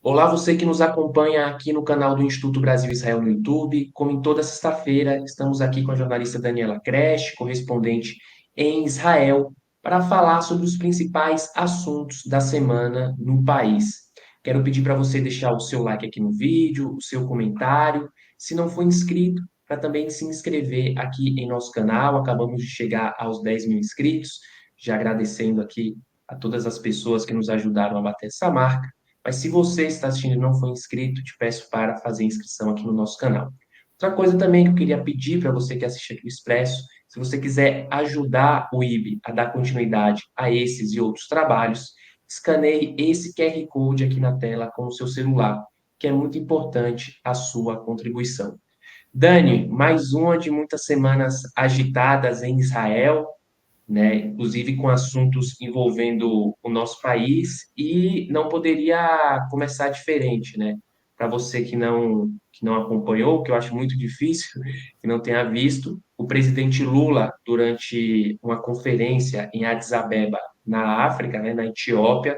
Olá, você que nos acompanha aqui no canal do Instituto Brasil Israel no YouTube. Como em toda sexta-feira, estamos aqui com a jornalista Daniela Kresh, correspondente em Israel, para falar sobre os principais assuntos da semana no país. Quero pedir para você deixar o seu like aqui no vídeo, o seu comentário. Se não for inscrito, para também se inscrever aqui em nosso canal. Acabamos de chegar aos 10 mil inscritos, já agradecendo aqui a todas as pessoas que nos ajudaram a bater essa marca. Mas se você está assistindo e não for inscrito, te peço para fazer inscrição aqui no nosso canal. Outra coisa também que eu queria pedir para você que assiste aqui o Expresso, se você quiser ajudar o IB a dar continuidade a esses e outros trabalhos, escaneie esse QR Code aqui na tela com o seu celular, que é muito importante a sua contribuição. Dani, mais uma de muitas semanas agitadas em Israel, né? Inclusive com assuntos envolvendo o nosso país, e não poderia começar diferente, né? Para você que não acompanhou, que eu acho muito difícil, que não tenha visto, o presidente Lula, durante uma conferência em Addis Abeba, na África, né, na Etiópia,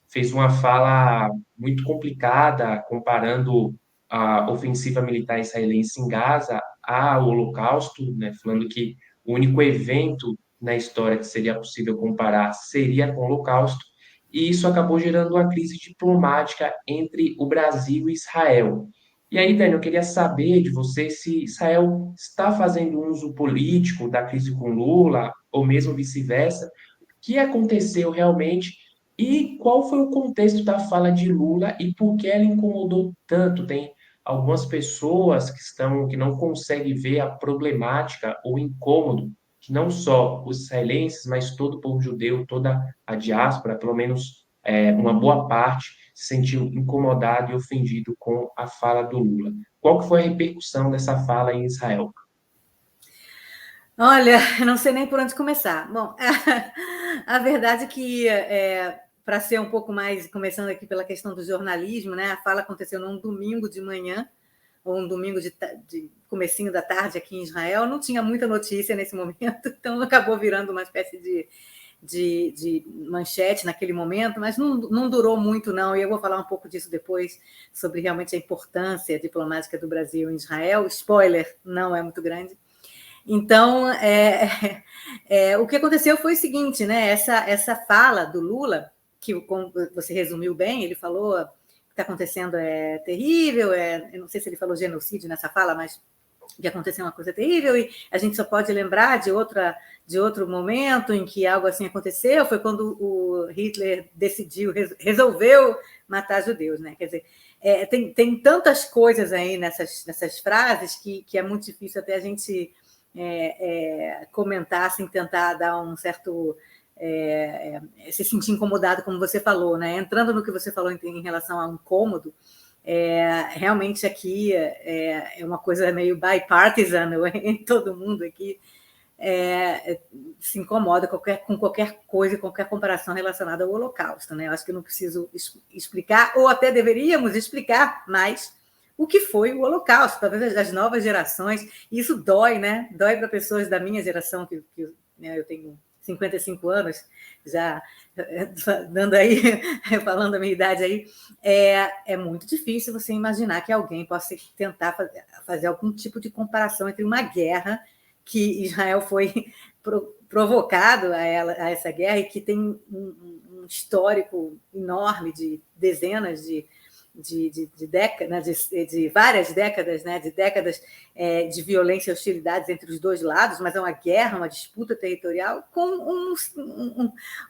fez uma fala muito complicada, comparando a ofensiva militar israelense em Gaza ao Holocausto, né, falando que o único evento na história que seria possível comparar seria com o Holocausto, e isso acabou gerando uma crise diplomática entre o Brasil e Israel. E aí, Daniel, eu queria saber de você se Israel está fazendo uso político da crise com Lula, ou mesmo vice-versa, o que aconteceu realmente e qual foi o contexto da fala de Lula e por que ela incomodou tanto? Tem algumas pessoas que não conseguem ver a problemática ou incômodo que não só os israelenses, mas todo o povo judeu, toda a diáspora, pelo menos uma boa parte, se sentiu incomodado e ofendido com a fala do Lula. Qual que foi a repercussão dessa fala em Israel? Olha, eu não sei nem por onde começar. Bom, a verdade é que, para ser um pouco mais, começando aqui pela questão do jornalismo, né? A fala aconteceu num domingo de manhã, ou um domingo de comecinho da tarde aqui em Israel. Não tinha muita notícia nesse momento, então acabou virando uma espécie de manchete naquele momento, mas não durou muito, não. E eu vou falar um pouco disso depois, sobre realmente a importância diplomática do Brasil em Israel. Spoiler, não é muito grande. Então, o que aconteceu foi o seguinte, né? Essa fala do Lula, que como você resumiu bem, ele falou que o que está acontecendo é terrível, eu não sei se ele falou genocídio nessa fala, mas que aconteceu uma coisa terrível, e a gente só pode lembrar de outro momento em que algo assim aconteceu, foi quando o Hitler resolveu matar judeus, né? Quer dizer, tem tantas coisas aí nessas frases que é muito difícil até a gente comentar, assim, tentar dar um certo... se sentir incomodado, como você falou, né? Entrando no que você falou em relação ao incômodo, realmente aqui é uma coisa meio bipartisan, em todo mundo aqui se incomoda com qualquer coisa, qualquer comparação relacionada ao Holocausto, né? Eu acho que eu não preciso explicar, ou até deveríamos explicar mais o que foi o Holocausto, talvez as novas gerações, e isso dói, né? Dói para pessoas da minha geração, né, eu tenho 55 anos, já dando aí, falando a minha idade aí, é muito difícil você imaginar que alguém possa tentar fazer algum tipo de comparação entre uma guerra que Israel foi provocado a essa guerra e que tem um histórico enorme de dezenas de décadas, de várias décadas, né, de décadas de violência e hostilidades entre os dois lados, mas é uma guerra, uma disputa territorial com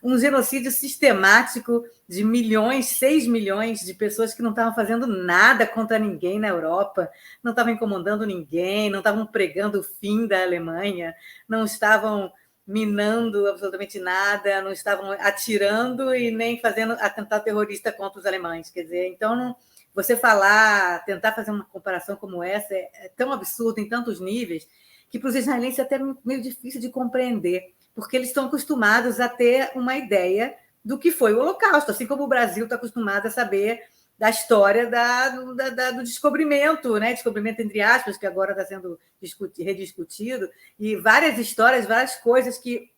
um genocídio sistemático de milhões, 6 milhões de pessoas que não estavam fazendo nada contra ninguém na Europa, não estavam incomodando ninguém, não estavam pregando o fim da Alemanha, não estavam minando absolutamente nada, não estavam atirando e nem fazendo atentado terrorista contra os alemães. Quer dizer, então, você tentar fazer uma comparação como essa é tão absurdo em tantos níveis que para os israelenses é até meio difícil de compreender, porque eles estão acostumados a ter uma ideia do que foi o Holocausto, assim como o Brasil está acostumado a saber da história do descobrimento, né? Descobrimento entre aspas, que agora está sendo rediscutido, e várias histórias, várias coisas que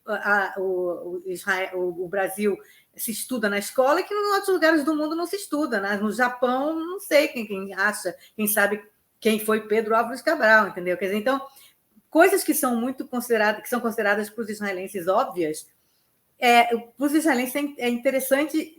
o Brasil se estuda na escola e que em outros lugares do mundo não se estuda, né? No Japão, não sei quem acha, quem sabe quem foi Pedro Álvares Cabral, entendeu? Quer dizer, então, coisas que são muito consideradas, que são consideradas para os israelenses óbvias, para os israelenses é interessante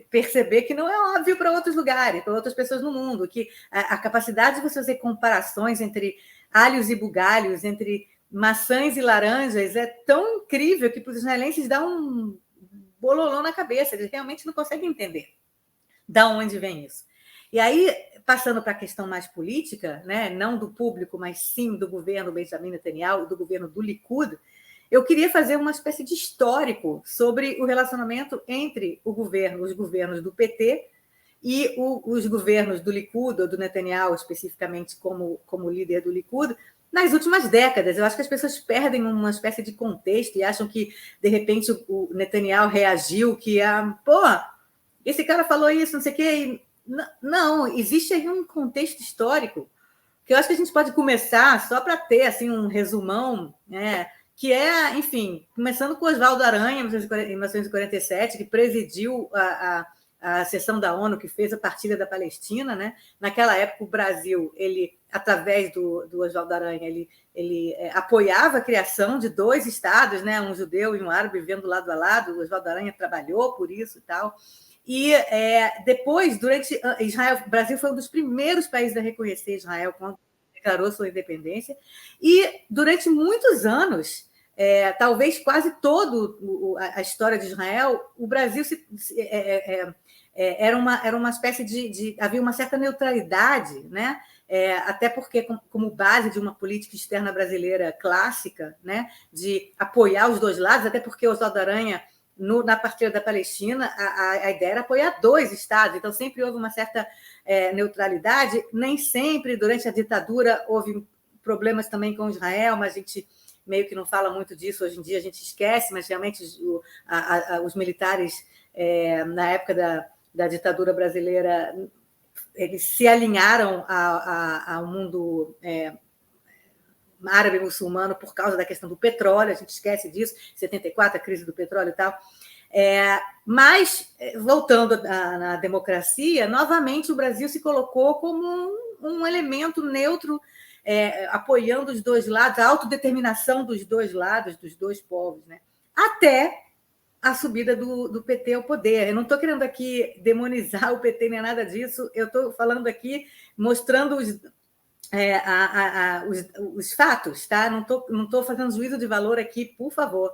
perceber que não é óbvio para outros lugares, para outras pessoas no mundo, que a capacidade de você fazer comparações entre alhos e bugalhos, entre maçãs e laranjas, é tão incrível que para os israelenses dá um bololô na cabeça, eles realmente não conseguem entender de onde vem isso. E aí, passando para a questão mais política, né, não do público, mas sim do governo Benjamin Netanyahu, do governo do Likud, eu queria fazer uma espécie de histórico sobre o relacionamento entre os governos do PT e os governos do Likud, ou do Netanyahu especificamente como líder do Likud, nas últimas décadas. Eu acho que as pessoas perdem uma espécie de contexto e acham que, de repente, o Netanyahu reagiu, que esse cara falou isso, não sei o quê. Não, existe aí um contexto histórico que eu acho que a gente pode começar só para ter assim, um resumão, né? Que enfim, começando com Oswaldo Aranha, em 1947, que presidiu a sessão da ONU que fez a partilha da Palestina, né? Naquela época, o Brasil, ele, através do Oswaldo Aranha, ele apoiava a criação de 2 estados, né? Um judeu e um árabe vivendo lado a lado. O Oswaldo Aranha trabalhou por isso e tal. E depois, durante Israel, o Brasil foi um dos primeiros países a reconhecer Israel quando declarou sua independência. E durante muitos anos, talvez quase toda a história de Israel, o Brasil era uma espécie havia uma certa neutralidade, né? Até porque, como base de uma política externa brasileira clássica, né? De apoiar os 2 lados, até porque Oswaldo Aranha, na partilha da Palestina, a ideia era apoiar 2 estados, então sempre houve uma certa neutralidade, nem sempre, durante a ditadura, houve problemas também com Israel, mas a gente meio que não fala muito disso, hoje em dia a gente esquece, mas realmente os militares, na época da ditadura brasileira, eles se alinharam ao mundo árabe muçulmano por causa da questão do petróleo, a gente esquece disso, 74, a crise do petróleo e tal. Mas, voltando na democracia, novamente o Brasil se colocou como um elemento neutro, apoiando os 2 lados, a autodeterminação dos 2 lados, dos 2 povos, né? Até a subida do PT ao poder. Eu não estou querendo aqui demonizar o PT nem nada disso, eu estou falando aqui, mostrando os fatos, tá? Não estou fazendo juízo de valor aqui, por favor.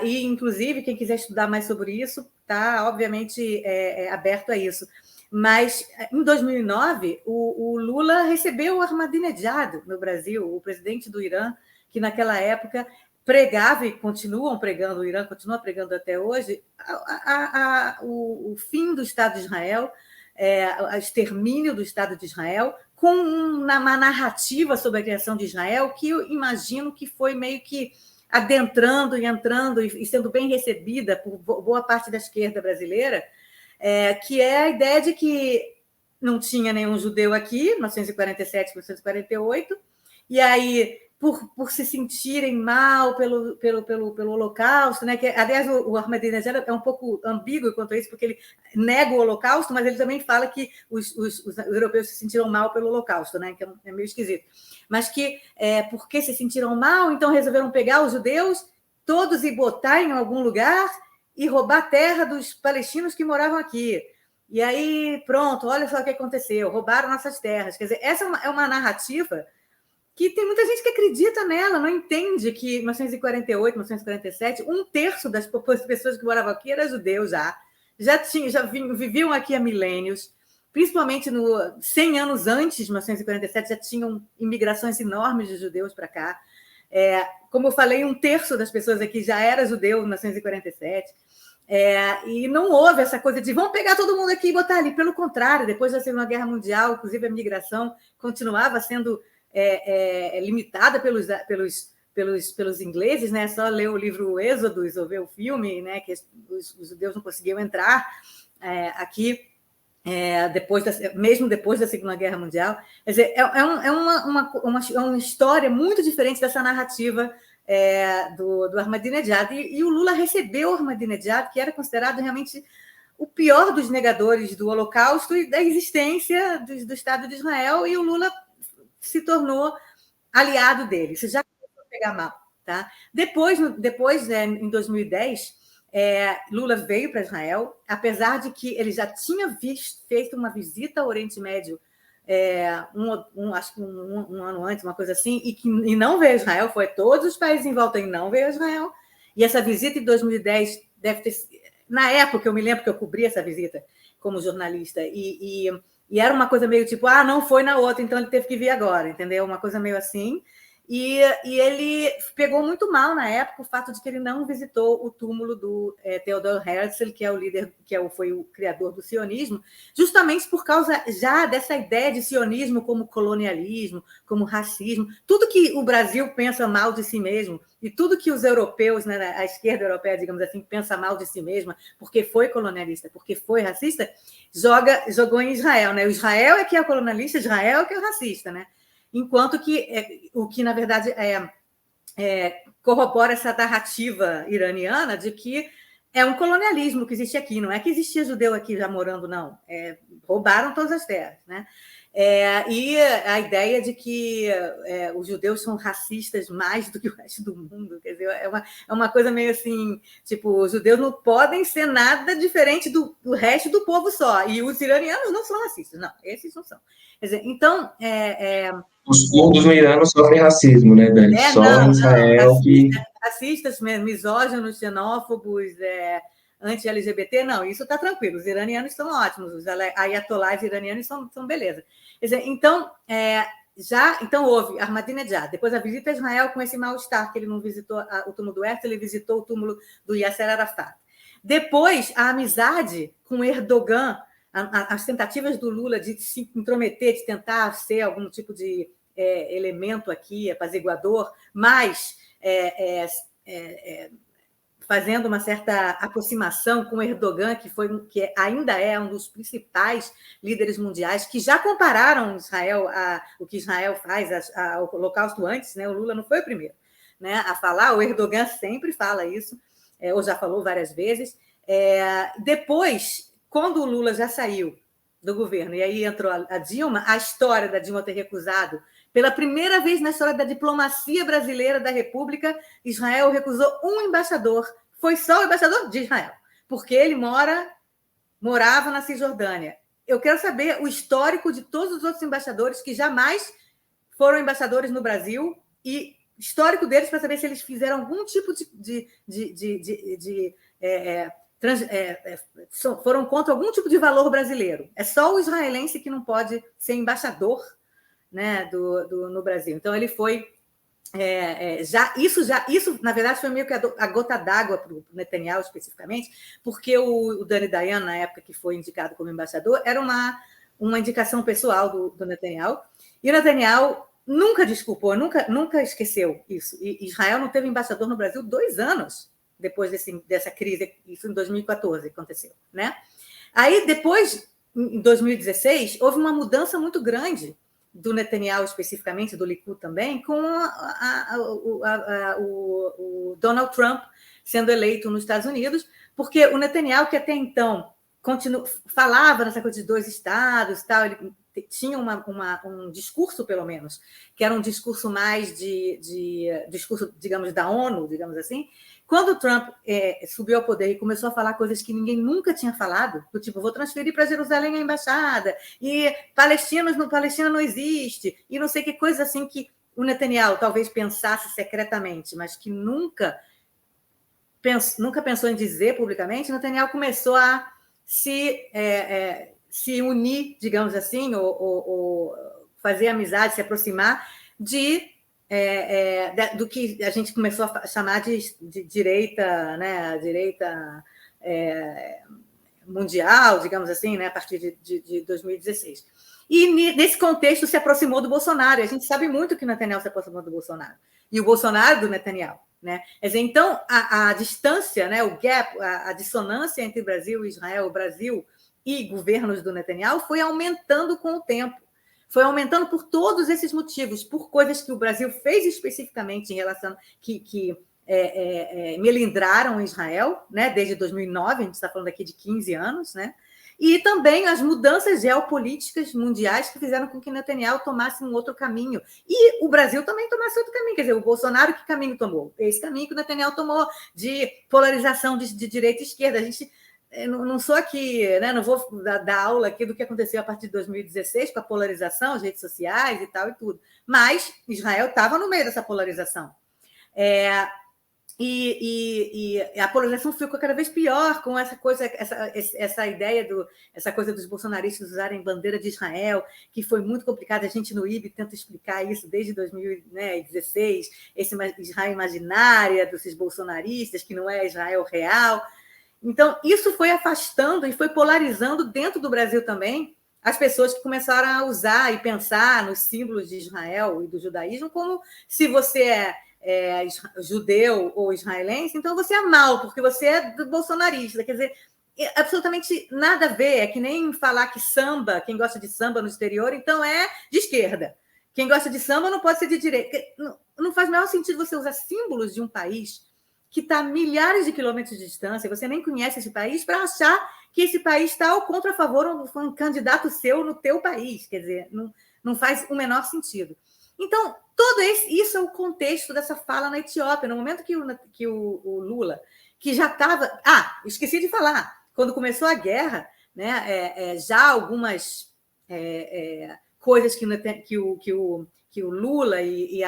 E, inclusive, quem quiser estudar mais sobre isso, está, obviamente, aberto a isso. Mas, em 2009, o Lula recebeu o Ahmadinejad no Brasil, o presidente do Irã, que naquela época pregava, e continuam pregando, o Irã continua pregando até hoje, o fim do Estado de Israel, o extermínio do Estado de Israel, com uma narrativa sobre a criação de Israel, que eu imagino que foi meio que adentrando e entrando e sendo bem recebida por boa parte da esquerda brasileira, que é a ideia de que não tinha nenhum judeu aqui, 1947, 1948, e aí, por se sentirem mal pelo Holocausto, né? Que, aliás, o Ahmadinejad é um pouco ambíguo quanto a isso, porque ele nega o Holocausto, mas ele também fala que os europeus se sentiram mal pelo Holocausto, né? Que é meio esquisito. Mas que, porque se sentiram mal, então resolveram pegar os judeus todos e botar em algum lugar e roubar a terra dos palestinos que moravam aqui. E aí, pronto, olha só o que aconteceu, roubaram nossas terras. Quer dizer, essa é uma narrativa que tem muita gente que acredita nela, não entende que em 1948, 1947, 1/3 das pessoas que moravam aqui eram judeus já viviam aqui há milênios, principalmente 100 anos antes de 1947, já tinham imigrações enormes de judeus para cá. Como eu falei, 1/3 das pessoas aqui já era judeu em 1947. E não houve essa coisa de vamos pegar todo mundo aqui e botar ali. Pelo contrário, depois da Segunda Guerra Mundial, inclusive a migração continuava sendo limitada pelos ingleses, né? Só ler o livro Êxodos ou ver o filme, né? Que os judeus não conseguiam entrar aqui mesmo depois da Segunda Guerra Mundial. Quer dizer, uma história muito diferente dessa narrativa do Ahmadinejad. E o Lula recebeu o Ahmadinejad, que era considerado realmente o pior dos negadores do Holocausto e da existência do Estado de Israel, e o Lula se tornou aliado dele. Isso já começou a pegar mal. Tá? Depois em 2010, Lula veio para Israel, apesar de que ele já tinha feito uma visita ao Oriente Médio acho que um ano antes, uma coisa assim, e não veio a Israel, foi todos os países em volta e não veio a Israel. E essa visita em 2010 deve ter... Na época, eu me lembro que eu cobri essa visita como jornalista, e era uma coisa meio tipo, não foi na outra, então ele teve que vir agora, entendeu? Uma coisa meio assim. E ele pegou muito mal na época o fato de que ele não visitou o túmulo do Theodor Herzl, que é o líder, foi o criador do sionismo, justamente por causa já dessa ideia de sionismo como colonialismo, como racismo, tudo que o Brasil pensa mal de si mesmo e tudo que os europeus, né, a esquerda europeia, digamos assim, pensa mal de si mesma porque foi colonialista, porque foi racista, jogou em Israel, né? O Israel é que é o colonialista, Israel é que é o racista, né? Enquanto que o que, na verdade, corrobora essa narrativa iraniana de que é um colonialismo que existe aqui, não é que existia judeu aqui já morando, não. Roubaram todas as terras, né? E a ideia de que os judeus são racistas mais do que o resto do mundo, quer dizer, é uma coisa meio assim, tipo, os judeus não podem ser nada diferente do resto do povo só, e os iranianos não são racistas, não, esses não são. Quer dizer, então... Os curdos no Irã não sofrem racismo, né, Dani? Só em Israel que... Racistas, misóginos, xenófobos, anti-LGBT, não, isso está tranquilo. Os iranianos são ótimos, os ayatollahs iranianos são beleza. Quer dizer, então, então houve Ahmadinejad. Depois a visita a Israel com esse mal-estar, que ele não visitou o túmulo do Herzl, ele visitou o túmulo do Yasser Arafat. Depois, a amizade com Erdogan, as tentativas do Lula de se intrometer, de tentar ser algum tipo de elemento aqui, apaziguador, mas fazendo uma certa aproximação com Erdogan, que ainda é um dos principais líderes mundiais, que já compararam Israel o que Israel faz ao Holocausto antes, né? O Lula não foi o primeiro, né, a falar, o Erdogan sempre fala isso, ou já falou várias vezes. Depois, quando o Lula já saiu do governo, e aí entrou a Dilma, a história da Dilma ter recusado, pela primeira vez na história da diplomacia brasileira da República, Israel recusou um embaixador, foi só o embaixador de Israel, porque ele morava na Cisjordânia. Eu quero saber o histórico de todos os outros embaixadores que jamais foram embaixadores no Brasil e histórico deles para saber se eles fizeram algum tipo foram contra algum tipo de valor brasileiro. É só o israelense que não pode ser embaixador, né, no Brasil. Então, ele foi... Isso, na verdade, foi meio que a gota d'água para o Netanyahu, especificamente, porque o Dani Dayan, na época que foi indicado como embaixador, era uma indicação pessoal do Netanyahu, e o Netanyahu nunca desculpou, nunca esqueceu isso. E Israel não teve embaixador no Brasil 2 anos depois dessa crise, isso em 2014 aconteceu, né? Aí, depois, em 2016, houve uma mudança muito grande do Netanyahu, especificamente, do Likud também, com o Donald Trump sendo eleito nos Estados Unidos, porque o Netanyahu, que até então falava nessa coisa de 2 estados, tal, ele tinha um discurso, pelo menos, que era um discurso mais discurso, digamos, da ONU, digamos assim. Quando o Trump subiu ao poder e começou a falar coisas que ninguém nunca tinha falado, do tipo, vou transferir para Jerusalém a embaixada, e Palestina não existe, e não sei que coisa assim que o Netanyahu talvez pensasse secretamente, mas que nunca pensou em dizer publicamente, o Netanyahu começou a se unir, digamos assim, ou fazer amizade, se aproximar do que a gente começou a chamar de direita, né, direita mundial, digamos assim, né, a partir de 2016. E nesse contexto se aproximou do Bolsonaro, e a gente sabe muito que o Netanyahu se aproximou do Bolsonaro, e o Bolsonaro do Netanyahu. Né? Quer dizer, então, a distância, né, o gap, a dissonância entre Brasil e Israel, o Brasil e governos do Netanyahu foi aumentando com o tempo. Foi aumentando por todos esses motivos, por coisas que o Brasil fez especificamente em relação que melindraram Israel, né, desde 2009, a gente está falando aqui de 15 anos, né, e também as mudanças geopolíticas mundiais que fizeram com que Netanyahu tomasse um outro caminho. E o Brasil também tomasse outro caminho. Quer dizer, o Bolsonaro, que caminho tomou? Esse caminho que o Netanyahu tomou, de polarização de direita e esquerda. A gente não sou aqui, né, não vou dar aula aqui do que aconteceu a partir de 2016 com a polarização, as redes sociais e tal e tudo. Mas Israel estava no meio dessa polarização. E a polarização ficou cada vez pior com essa coisa, essa ideia essa coisa dos bolsonaristas usarem bandeira de Israel, que foi muito complicado. A gente no IB tenta explicar isso desde 2016, esse Israel imaginária desses bolsonaristas, que não é Israel real. Então, isso foi afastando e foi polarizando dentro do Brasil também as pessoas que começaram a usar e pensar nos símbolos de Israel e do judaísmo como se você é judeu ou israelense, então você é mal, porque você é bolsonarista. Quer dizer, absolutamente nada a ver. É que nem falar que samba, quem gosta de samba no exterior, então é de esquerda. Quem gosta de samba não pode ser de direita. Não faz o menor sentido você usar símbolos de um país que está a milhares de quilômetros de distância, você nem conhece esse país, para achar que esse país está ou contra a favor ou um candidato seu no teu país. Quer dizer, não faz o menor sentido. Então, todo isso é o contexto dessa fala na Etiópia. No momento que o Lula, que já estava... esqueci de falar. Quando começou a guerra, né, já algumas coisas que o Lula e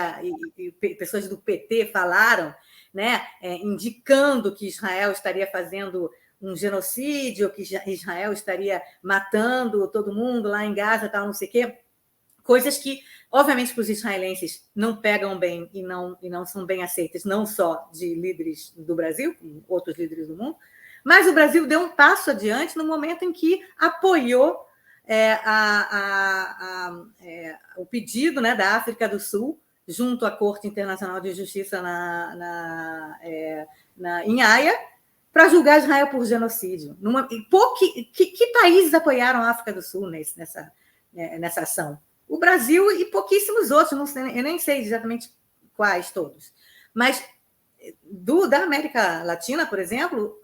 pessoas do PT falaram, né, indicando que Israel estaria fazendo um genocídio, que Israel estaria matando todo mundo lá em Gaza, tal, não sei o quê. Coisas que, obviamente, para os israelenses não pegam bem e não são bem aceitas, não só de líderes do Brasil, como outros líderes do mundo, mas o Brasil deu um passo adiante no momento em que apoiou o pedido, né, da África do Sul, junto à Corte Internacional de Justiça em Haia, para julgar Israel por genocídio. Que países apoiaram a África do Sul nessa ação? O Brasil e pouquíssimos outros, eu nem sei exatamente quais todos. Mas da América Latina, por exemplo,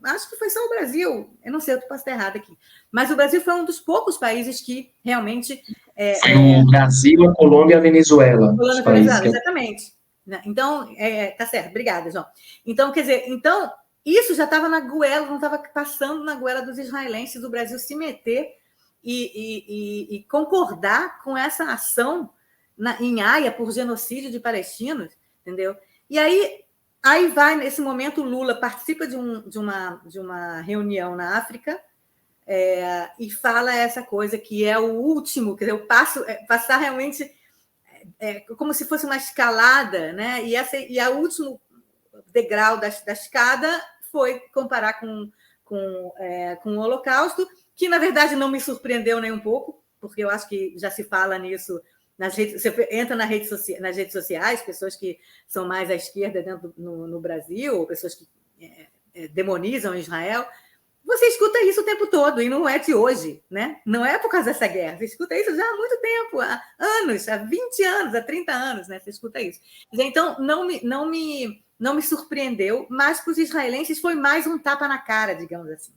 acho que foi só o Brasil. Eu não sei, eu posso estar errado aqui. Mas o Brasil foi um dos poucos países que realmente... Foi o Brasil, a Colômbia e a Venezuela. Os países exatamente. Então, tá certo. Obrigada, João. Então, quer dizer, isso já estava na goela, não estava passando na goela dos israelenses, do Brasil se meter e concordar com essa ação em Haia por genocídio de palestinos, entendeu? E aí vai, nesse momento, o Lula participa de uma reunião na África e fala essa coisa que é o último, quer dizer, passar realmente como se fosse uma escalada, né? E o último degrau da escada foi comparar com o Holocausto, que, na verdade, não me surpreendeu nem um pouco, porque eu acho que já se fala nisso você entra nas redes sociais, pessoas que são mais à esquerda no Brasil, ou pessoas que demonizam Israel, você escuta isso o tempo todo, e não é de hoje, né? Não é por causa dessa guerra, você escuta isso já há muito tempo, há anos, há 20 anos, há 30 anos, né? Você escuta isso. Então, não me surpreendeu, mas para os israelenses foi mais um tapa na cara, digamos assim,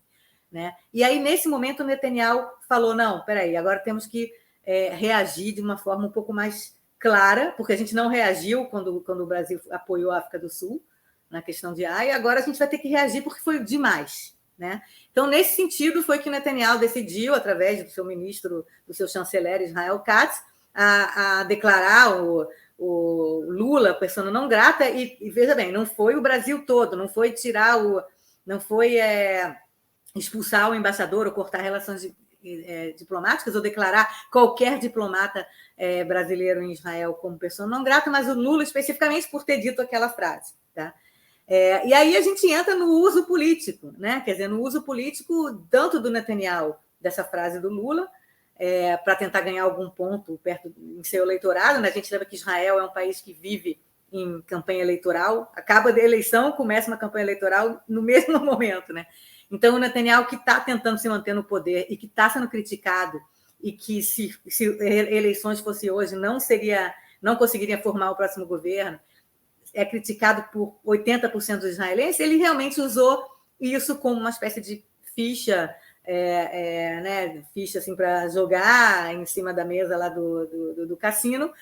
né? E aí, nesse momento, o Netanyahu falou, não, peraí, agora temos que reagir de uma forma um pouco mais clara, porque a gente não reagiu quando o Brasil apoiou a África do Sul na questão de Haia, agora a gente vai ter que reagir porque foi demais, né? Então, nesse sentido, foi que Netanyahu decidiu, através do seu ministro, do seu chanceler Israel Katz, a declarar o Lula persona não grata, e veja bem, não foi o Brasil todo, não foi expulsar o embaixador ou cortar relações diplomáticas ou declarar qualquer diplomata brasileiro em Israel como pessoa não grata, mas o Lula especificamente por ter dito aquela frase, tá? E aí a gente entra no uso político, né? Quer dizer, no uso político tanto do Netanyahu, dessa frase do Lula, para tentar ganhar algum ponto em seu eleitorado, né? A gente lembra que Israel é um país que vive em campanha eleitoral, acaba a eleição, começa uma campanha eleitoral no mesmo momento, né? Então, o Netanyahu, que está tentando se manter no poder e que está sendo criticado e que se eleições fosse hoje não conseguiria formar o próximo governo, é criticado por 80% dos israelenses, ele realmente usou isso como uma espécie de ficha, né, ficha assim, para jogar em cima da mesa lá do cassino,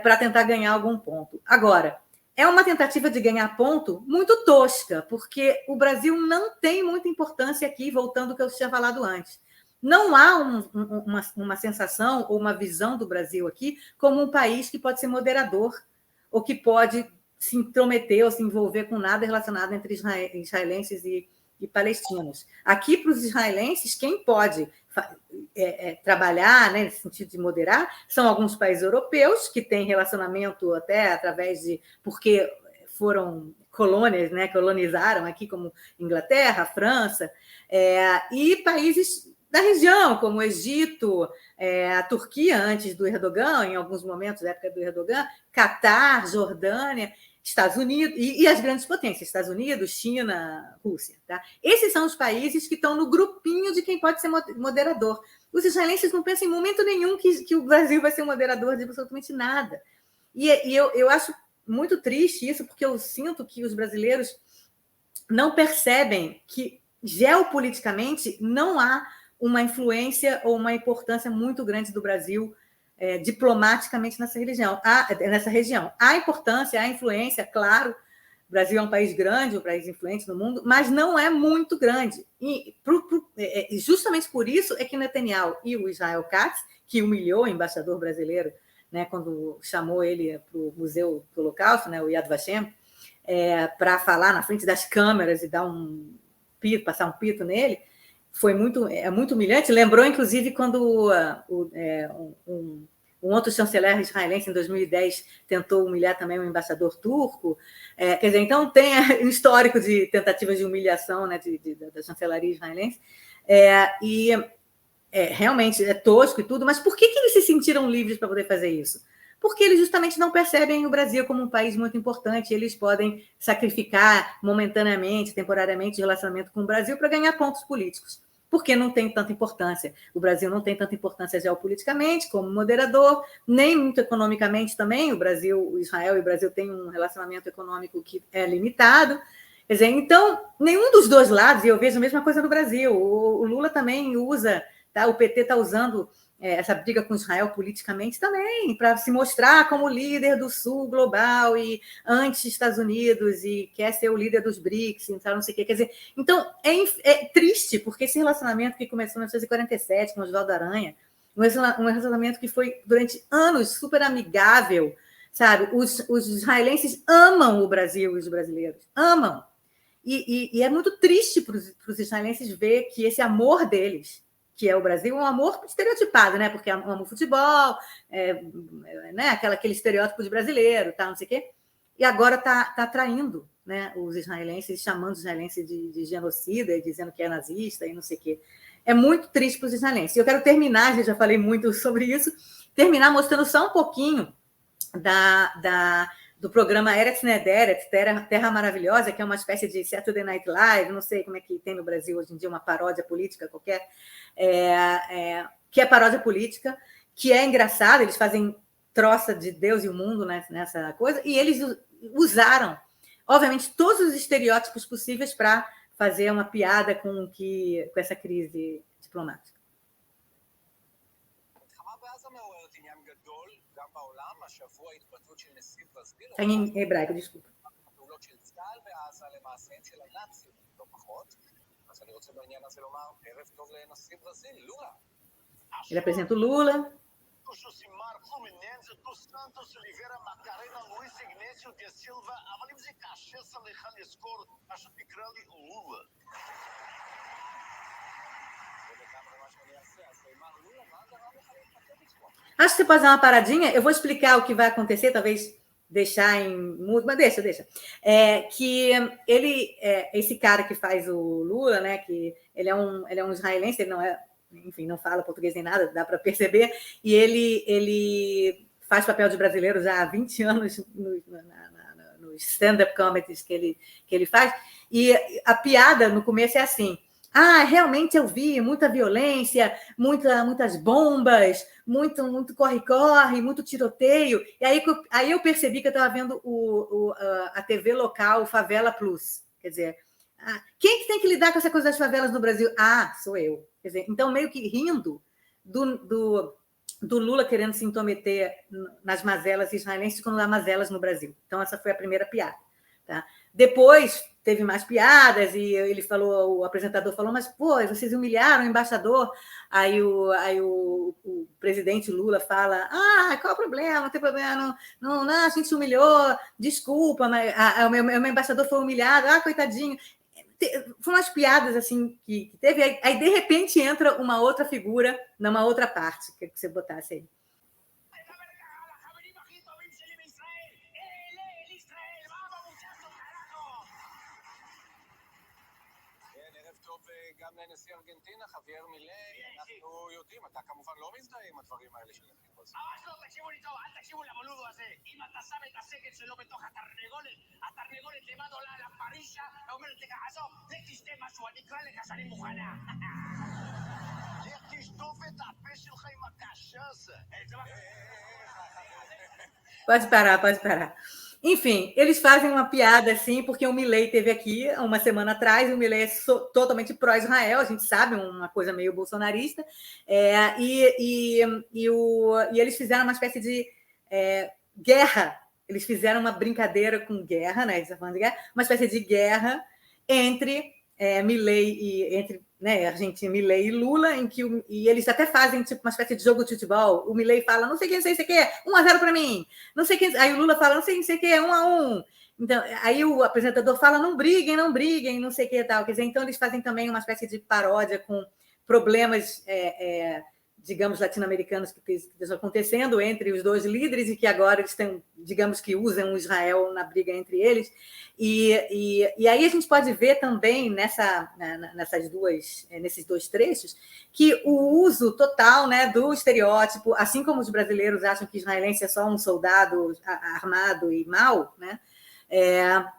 para tentar ganhar algum ponto. Agora, é uma tentativa de ganhar ponto muito tosca, porque o Brasil não tem muita importância aqui, voltando ao que eu tinha falado antes. Não há uma sensação ou uma visão do Brasil aqui como um país que pode ser moderador ou que pode se intrometer ou se envolver com nada relacionado entre israelenses e palestinos. Aqui, para os israelenses, quem pode trabalhar, né, nesse sentido de moderar são alguns países europeus que têm relacionamento até através de... porque foram colônias, né, colonizaram aqui, como Inglaterra, França, e países da região, como o Egito, a Turquia, antes do Erdogan, em alguns momentos da época do Erdogan, Catar, Jordânia, Estados Unidos, e as grandes potências, Estados Unidos, China, Rússia. Tá? Esses são os países que estão no grupinho de quem pode ser moderador. Os israelenses não pensam em momento nenhum que o Brasil vai ser moderador de absolutamente nada. E eu acho muito triste isso, porque eu sinto que os brasileiros não percebem que, geopoliticamente, não há uma influência ou uma importância muito grande do Brasil diplomaticamente nessa região. Há importância, há influência, claro. O Brasil é um país grande, um país influente no mundo, mas não é muito grande. E justamente por isso é que Netanyahu e o Israel Katz, que humilhou o embaixador brasileiro, né, quando chamou ele para o Museu do Holocausto, né, o Yad Vashem, para falar na frente das câmeras e dar passar um pito nele, foi muito humilhante. Lembrou, inclusive, quando um outro chanceler israelense, em 2010, tentou humilhar também um embaixador turco. Quer dizer, então, tem um histórico de tentativas de humilhação, né, da chancelaria israelense. Realmente é tosco e tudo, mas por que eles se sentiram livres para poder fazer isso? Porque eles justamente não percebem o Brasil como um país muito importante. Eles podem sacrificar momentaneamente, temporariamente, o relacionamento com o Brasil para ganhar pontos políticos, porque não tem tanta importância. O Brasil não tem tanta importância geopoliticamente como moderador, nem muito economicamente também. Israel e o Brasil têm um relacionamento econômico que é limitado. Quer dizer, então, nenhum dos dois lados, e eu vejo a mesma coisa no Brasil. O Lula também usa, tá? O PT está usando essa briga com Israel politicamente também, para se mostrar como líder do Sul global e anti-Estados Unidos, e quer ser o líder dos BRICS, não sei o quê. Quer dizer, então, é triste, porque esse relacionamento que começou em 1947 com Oswaldo Aranha, um relacionamento que foi, durante anos, super amigável, sabe? Os israelenses amam o Brasil e os brasileiros, amam. E é muito triste para os israelenses ver que esse amor deles, que é o Brasil, um amor estereotipado, né? Porque ama o futebol, né? Aquele estereótipo de brasileiro, tá? Não sei o quê. E agora está traindo, né, os israelenses, chamando os israelenses de genocida, dizendo que é nazista e não sei o quê. É muito triste para os israelenses. Eu quero terminar, já falei muito sobre isso, terminar mostrando só um pouquinho do programa Eretz Nederet, Terra Maravilhosa, que é uma espécie de Saturday Night Live, não sei como é que tem no Brasil hoje em dia, uma paródia política qualquer, que é paródia política, que é engraçado, eles fazem troça de Deus e o mundo, né, nessa coisa, e eles usaram, obviamente, todos os estereótipos possíveis para fazer uma piada com essa crise diplomática. Está em hebraico, desculpa. Ele apresenta o Lula. Acho que você pode dar uma paradinha. Eu vou explicar o que vai acontecer, talvez deixar em mudo, mas deixa. Que esse cara que faz o Lula, né? Que ele é um israelense, ele não é, enfim, não fala português nem nada, dá para perceber, e ele faz papel de brasileiro já há 20 anos nos stand-up comedies que ele faz, e a piada no começo é assim: realmente eu vi muita violência, muitas bombas, muito corre-corre, muito tiroteio. E aí eu percebi que eu estava vendo a TV local, Favela Plus. Quer dizer, quem que tem que lidar com essa coisa das favelas no Brasil? Sou eu. Quer dizer, então, meio que rindo do Lula querendo se intrometer nas mazelas israelenses quando há mazelas no Brasil. Então, essa foi a primeira piada. Tá? Depois teve mais piadas e ele falou, o apresentador falou, mas pô, vocês humilharam o embaixador. Aí o presidente Lula fala, qual é o problema? Não tem problema, não, a gente humilhou, desculpa, mas o meu embaixador foi humilhado, coitadinho. Foram umas piadas assim que teve, aí de repente entra uma outra figura numa outra parte, que você botasse aí. גם לנשיא ארגנטינה, חבייר מילי, אנחנו יודעים, אתה כמובן לא מזדהה עם הדברים האלה של החיפוש. ממש לא, תקשיבו לי טוב, אל תקשיבו לבולודו הזה. אם אתה שם את הסקל שלו בתוך התרנגולת לבד עולה על הפרישה, ואומרת לך, עזוב, לך תשתה משהו, אני אקרא לך שאני מוכנה. לך תשטוף את הפה שלך עם הקשס. Pode parar. Enfim, eles fazem uma piada assim, porque o Milei teve aqui uma semana atrás, o Milei é totalmente pró-Israel, a gente sabe, uma coisa meio bolsonarista, e eles fizeram uma espécie de guerra, eles fizeram uma brincadeira com guerra, né? Eles estão falando de guerra, uma espécie de guerra entre Milei e entre Argentina, Milei e Lula, e eles até fazem tipo uma espécie de jogo de futebol. O Milei fala, não sei quem, 1-0 para mim. Não sei quem, aí o Lula fala, não sei quem, 1-1. Então, aí o apresentador fala, não briguem, não sei o que tal. Quer dizer, então eles fazem também uma espécie de paródia com problemas digamos, latino-americanos que estão acontecendo entre os dois líderes e que agora eles têm, digamos que usam Israel na briga entre eles. E aí a gente pode ver também nesses dois trechos que o uso total, né, do estereótipo, assim como os brasileiros acham que israelense é só um soldado armado e mau, né?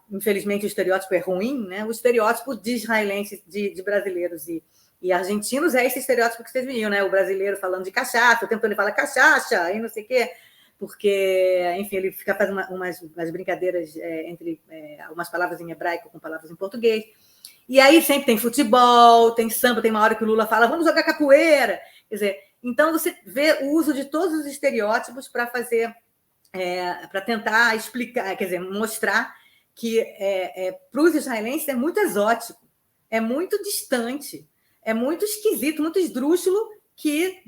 Infelizmente o estereótipo é ruim, né? O estereótipo de israelenses, de brasileiros e argentinos é esse estereótipo que vocês viram, né? O brasileiro falando de cachaça, o tempo todo ele fala cachaça e não sei o quê, porque, enfim, ele fica fazendo umas brincadeiras entre algumas palavras em hebraico com palavras em português. E aí sempre tem futebol, tem samba, tem uma hora que o Lula fala, vamos jogar capoeira. Quer dizer, então você vê o uso de todos os estereótipos para fazer, para tentar explicar, quer dizer, mostrar que para os israelenses é muito exótico, é muito distante, é muito esquisito, muito esdrúxulo que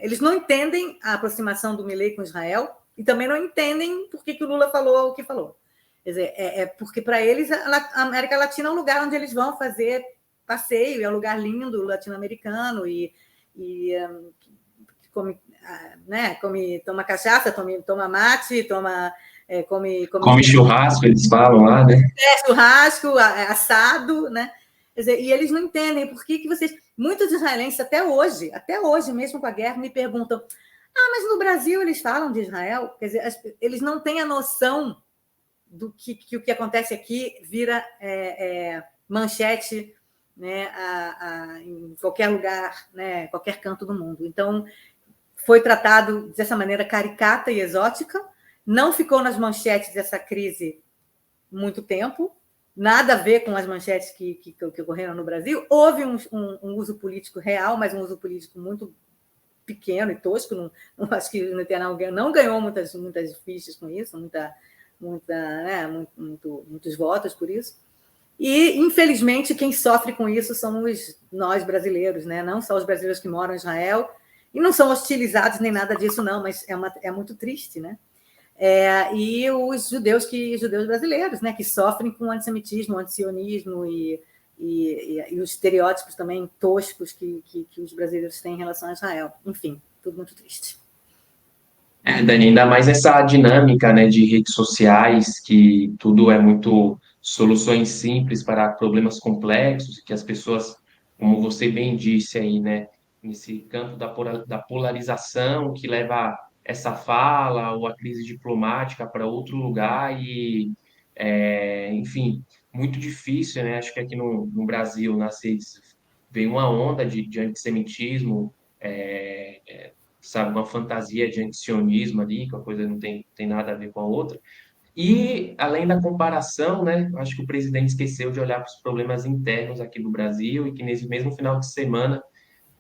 eles não entendem a aproximação do Milei com Israel e também não entendem por que o Lula falou o que falou. Quer dizer, porque para eles a América Latina é um lugar onde eles vão fazer passeio, é um lugar lindo, latino-americano, e toma cachaça, toma mate, come churrasco, eles falam lá, né? Churrasco, assado, né? Quer dizer, e eles não entendem por que vocês... Muitos israelenses, até hoje, mesmo com a guerra, me perguntam, mas no Brasil eles falam de Israel? Quer dizer, eles não têm a noção do que o que acontece aqui vira manchete, né, em qualquer lugar, né, qualquer canto do mundo. Então, foi tratado dessa maneira caricata e exótica, não ficou nas manchetes dessa crise muito tempo, nada a ver com as manchetes que ocorreram no Brasil. Houve um uso político real, mas um uso político muito pequeno e tosco. Não acho que o Netanyahu não ganhou muitas fichas com isso, muitos votos por isso. E, infelizmente, quem sofre com isso somos nós brasileiros, né? Não só os brasileiros que moram em Israel, e não são hostilizados nem nada disso, não, mas é muito triste, né? E os judeus brasileiros, né, que sofrem com o antissemitismo, o antisionismo e os estereótipos também toscos que os brasileiros têm em relação a Israel. Enfim, tudo muito triste. Dani, ainda mais essa dinâmica, né, de redes sociais, que tudo é muito soluções simples para problemas complexos, que as pessoas, como você bem disse aí, né, nesse campo da polarização que leva essa fala ou a crise diplomática para outro lugar enfim, muito difícil, né? Acho que aqui no Brasil, nas redes, vem uma onda de antissemitismo, sabe, uma fantasia de antisionismo ali, que a coisa não tem nada a ver com a outra. E, além da comparação, né, acho que o presidente esqueceu de olhar para os problemas internos aqui do Brasil e que nesse mesmo final de semana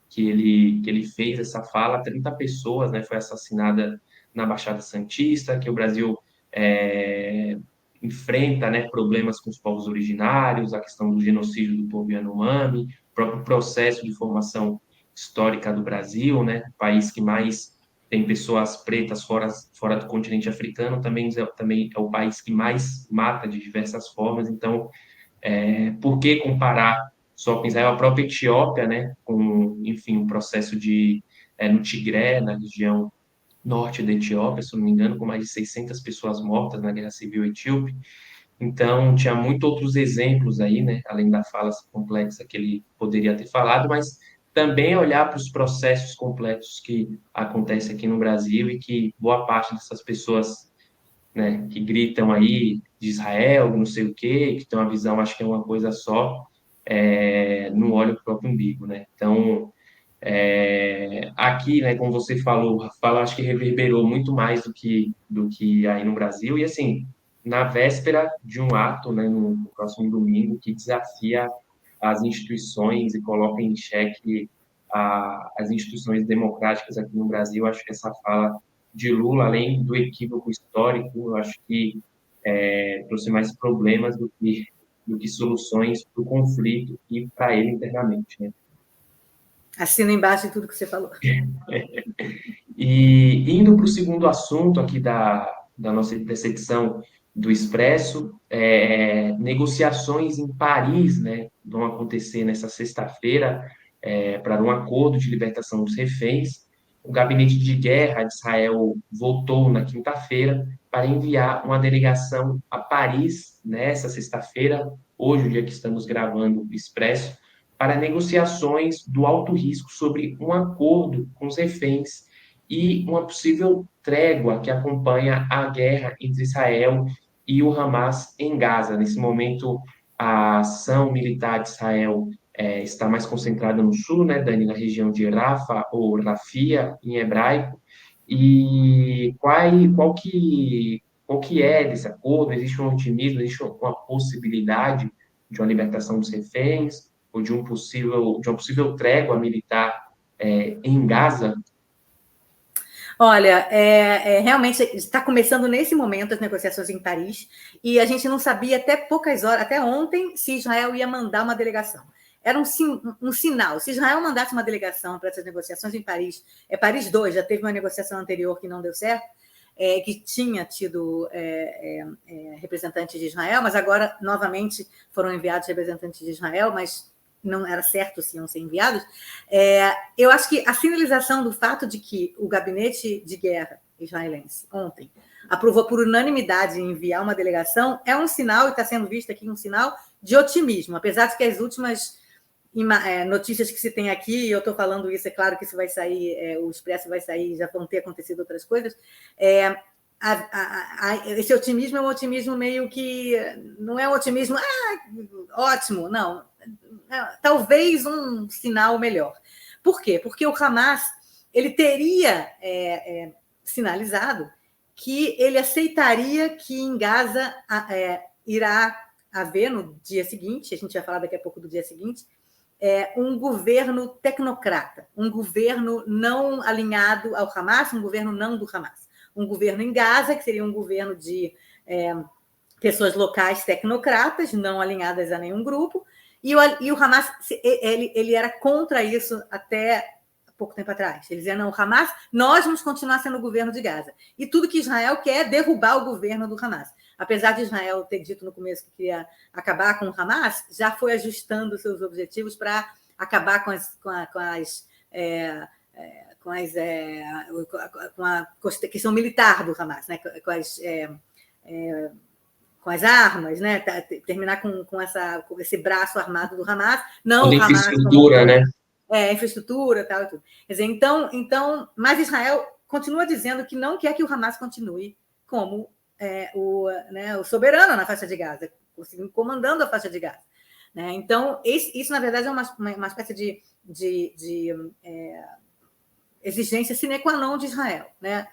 que ele fez essa fala, 30 pessoas, né, foi assassinada na Baixada Santista, que o Brasil é, enfrenta, né, problemas com os povos originários, a questão do genocídio do povo Yanomami, o próprio processo de formação histórica do Brasil, né, país que mais tem pessoas pretas fora do continente africano, também é o país que mais mata de diversas formas, então por que comparar só com Israel? A própria Etiópia, né, com, enfim, um processo no Tigré, na região norte da Etiópia, se não me engano, com mais de 600 pessoas mortas na Guerra Civil Etíope. Então, tinha muitos outros exemplos aí, né, além da fala complexa que ele poderia ter falado, mas também olhar para os processos complexos que acontecem aqui no Brasil e que boa parte dessas pessoas, né, que gritam aí de Israel, não sei o quê, que tem uma visão, acho que é uma coisa só, não olha o próprio umbigo, né? Então, aqui, né, como você falou, acho que reverberou muito mais do que aí no Brasil, e assim, na véspera de um ato, né, no próximo domingo, que desafia as instituições e coloca em xeque as instituições democráticas aqui no Brasil. Acho que essa fala de Lula, além do equívoco histórico, eu acho que trouxe mais problemas do que soluções para o conflito e para ele internamente, né? Assino embaixo de tudo que você falou. E indo para o segundo assunto aqui da nossa percepção do Expresso, negociações em Paris, né, vão acontecer nessa sexta-feira para um acordo de libertação dos reféns. O gabinete de guerra de Israel voltou na quinta-feira para enviar uma delegação a Paris nessa sexta-feira, hoje, o dia que estamos gravando o Expresso, para negociações do alto risco sobre um acordo com os reféns e uma possível trégua que acompanha a guerra entre Israel e o Hamas em Gaza. Nesse momento, a ação militar de Israel está mais concentrada no sul, né, Dani, na região de Rafah, ou Rafia, em hebraico. E qual que é desse acordo? Existe um otimismo, existe uma possibilidade de uma libertação dos reféns ou de uma possível trégua militar em Gaza? Olha, realmente está começando nesse momento as negociações em Paris, e a gente não sabia até poucas horas, até ontem, se Israel ia mandar uma delegação. Era um sinal. Se Israel mandasse uma delegação para essas negociações em Paris, Paris 2, já teve uma negociação anterior que não deu certo, que tinha tido representantes de Israel, mas agora, novamente, foram enviados representantes de Israel, mas não era certo se iam ser enviados. Eu acho que a sinalização do fato de que o gabinete de guerra israelense, ontem, aprovou por unanimidade enviar uma delegação, é um sinal, e está sendo visto aqui um sinal de otimismo, apesar de que as últimas notícias que se tem aqui, e eu estou falando isso, é claro que isso vai sair, o Expresso vai sair, já vão ter acontecido outras coisas, esse otimismo é um otimismo meio que não é um otimismo ótimo, não, talvez um sinal melhor. Por quê? Porque o Hamas ele teria sinalizado que ele aceitaria que em Gaza irá haver no dia seguinte, a gente vai falar daqui a pouco do dia seguinte, um governo tecnocrata, um governo não alinhado ao Hamas, um governo não do Hamas. Um governo em Gaza, que seria um governo de pessoas locais tecnocratas, não alinhadas a nenhum grupo, e o Hamas ele era contra isso até pouco tempo atrás. Eles diziam, não, o Hamas, nós vamos continuar sendo o governo de Gaza. E tudo que Israel quer é derrubar o governo do Hamas. Apesar de Israel ter dito no começo que queria acabar com o Hamas, já foi ajustando seus objetivos para acabar com a questão militar do Hamas, né? Com as armas, né? Terminar com esse braço armado do Hamas. Não Toda o Hamas infraestrutura, né? Infraestrutura, tal e tudo. Quer dizer, então, mas Israel continua dizendo que não quer que o Hamas continue como o soberano na faixa de Gaza, conseguindo comandando a faixa de Gaza. Né? Então, isso, na verdade, é uma espécie de exigência sine qua non de Israel. Né?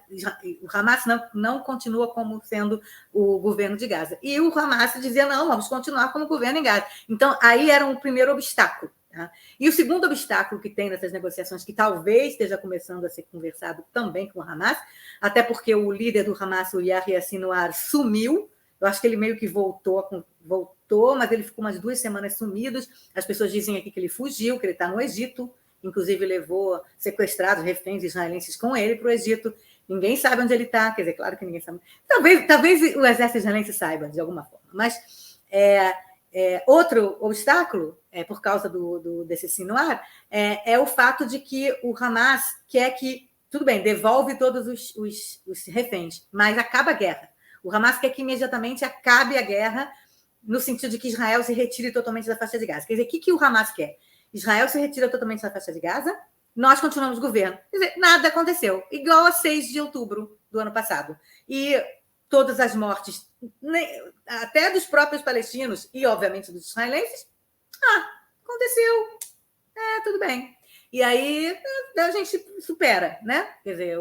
O Hamas não continua como sendo o governo de Gaza. E o Hamas dizia, não, vamos continuar como governo em Gaza. Então, aí era um primeiro obstáculo. Tá? E o segundo obstáculo que tem nessas negociações, que talvez esteja começando a ser conversado também com o Hamas, até porque o líder do Hamas, o Yahya Sinwar, sumiu. Eu acho que ele meio que voltou, mas ele ficou umas 2 semanas sumido. As pessoas dizem aqui que ele fugiu, que ele está no Egito, inclusive levou sequestrados, reféns israelenses com ele para o Egito. Ninguém sabe onde ele está, quer dizer, claro que ninguém sabe. Talvez o exército israelense saiba, de alguma forma. Mas outro obstáculo, por causa desse Sinwar, é o fato de que o Hamas quer que, tudo bem, devolve todos os reféns, mas acaba a guerra. O Hamas quer que imediatamente acabe a guerra, no sentido de que Israel se retire totalmente da faixa de Gaza. Quer dizer, o que o Hamas quer? Israel se retira totalmente da faixa de Gaza, nós continuamos governo. Quer dizer, nada aconteceu. Igual a 6 de outubro do ano passado. E todas as mortes, até dos próprios palestinos e, obviamente, dos israelenses, aconteceu. Tudo bem. E aí a gente supera, né? Quer dizer,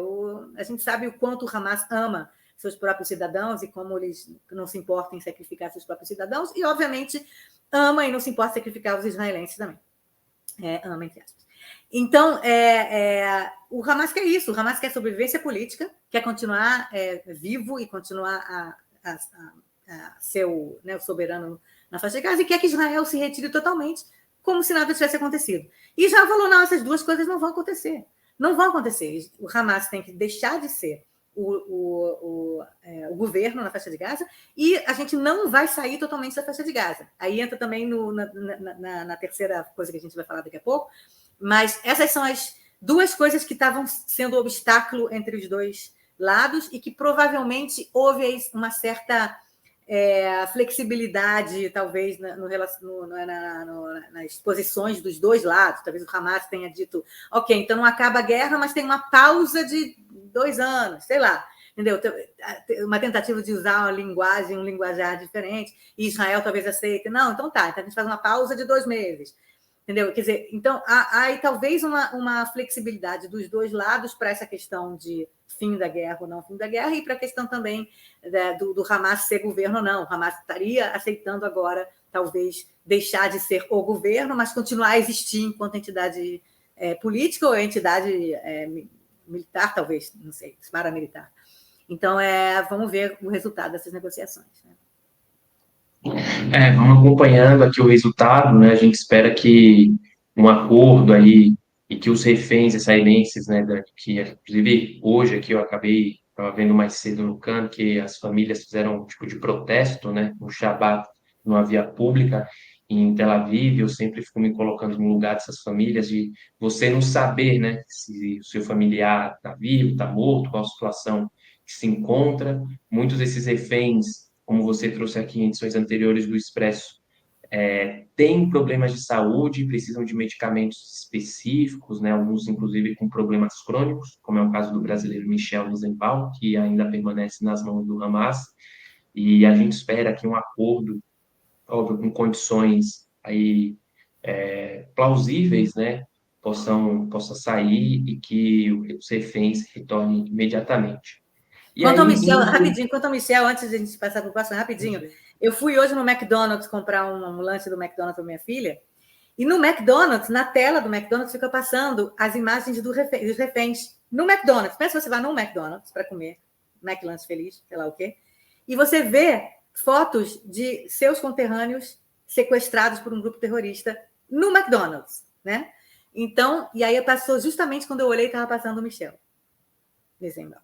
a gente sabe o quanto o Hamas ama seus próprios cidadãos e como eles não se importam em sacrificar seus próprios cidadãos e, obviamente, ama e não se importa em sacrificar os israelenses também. Ama, entre aspas. Então, o Hamas quer isso. O Hamas quer sobrevivência política, quer continuar vivo e continuar a ser o soberano na faixa de Gaza e quer que Israel se retire totalmente, como se nada tivesse acontecido. E Israel falou, não, essas duas coisas não vão acontecer. Não vão acontecer. O Hamas tem que deixar de ser o governo na faixa de Gaza e a gente não vai sair totalmente da faixa de Gaza. Aí entra também na terceira coisa que a gente vai falar daqui a pouco, mas essas são as duas coisas que estavam sendo obstáculo entre os dois lados e que provavelmente houve uma certa flexibilidade, talvez, nas posições dos dois lados. Talvez o Hamas tenha dito, ok, então não acaba a guerra, mas tem uma pausa de 2 anos, sei lá, entendeu? Uma tentativa de usar uma linguagem, um linguajar diferente, e Israel talvez aceite. Não, então tá, então a gente faz uma pausa de 2 meses. Entendeu? Quer dizer, então, há aí talvez uma flexibilidade dos dois lados para essa questão de fim da guerra ou não fim da guerra e para a questão também do Hamas ser governo ou não. O Hamas estaria aceitando agora, talvez, deixar de ser o governo, mas continuar a existir enquanto entidade política ou entidade militar, talvez, não sei, paramilitar. Então, vamos ver o resultado dessas negociações, né? Vamos acompanhando aqui o resultado, né? A gente espera que um acordo aí e que os reféns israelenses, né, que inclusive hoje aqui eu estava vendo mais cedo no CAN, que as famílias fizeram um tipo de protesto, né, no Shabat, numa via pública em Tel Aviv. Eu sempre fico me colocando no lugar dessas famílias, de você não saber, né, se o seu familiar está vivo, está morto, qual a situação que se encontra. Muitos desses reféns, como você trouxe aqui em edições anteriores do Expresso, têm problemas de saúde, precisam de medicamentos específicos, né? Alguns, inclusive, com problemas crônicos, como é o caso do brasileiro Michel Rosenbaum, que ainda permanece nas mãos do Hamas, e a gente espera que um acordo, óbvio, com condições aí, plausíveis, né? Possa sair e que os reféns retornem imediatamente. E Quanto ao aí, Michel, rapidinho, antes de a gente passar para o próximo, rapidinho, eu fui hoje no McDonald's comprar um lanche do McDonald's para minha filha, e no McDonald's, na tela do McDonald's, fica passando as imagens dos reféns no McDonald's. Pensa que você vai no McDonald's para comer, McLanche feliz, sei lá o quê, e você vê fotos de seus conterrâneos sequestrados por um grupo terrorista no McDonald's, né? Então, e aí passou justamente quando eu olhei, estava passando o Michel. Dezembro.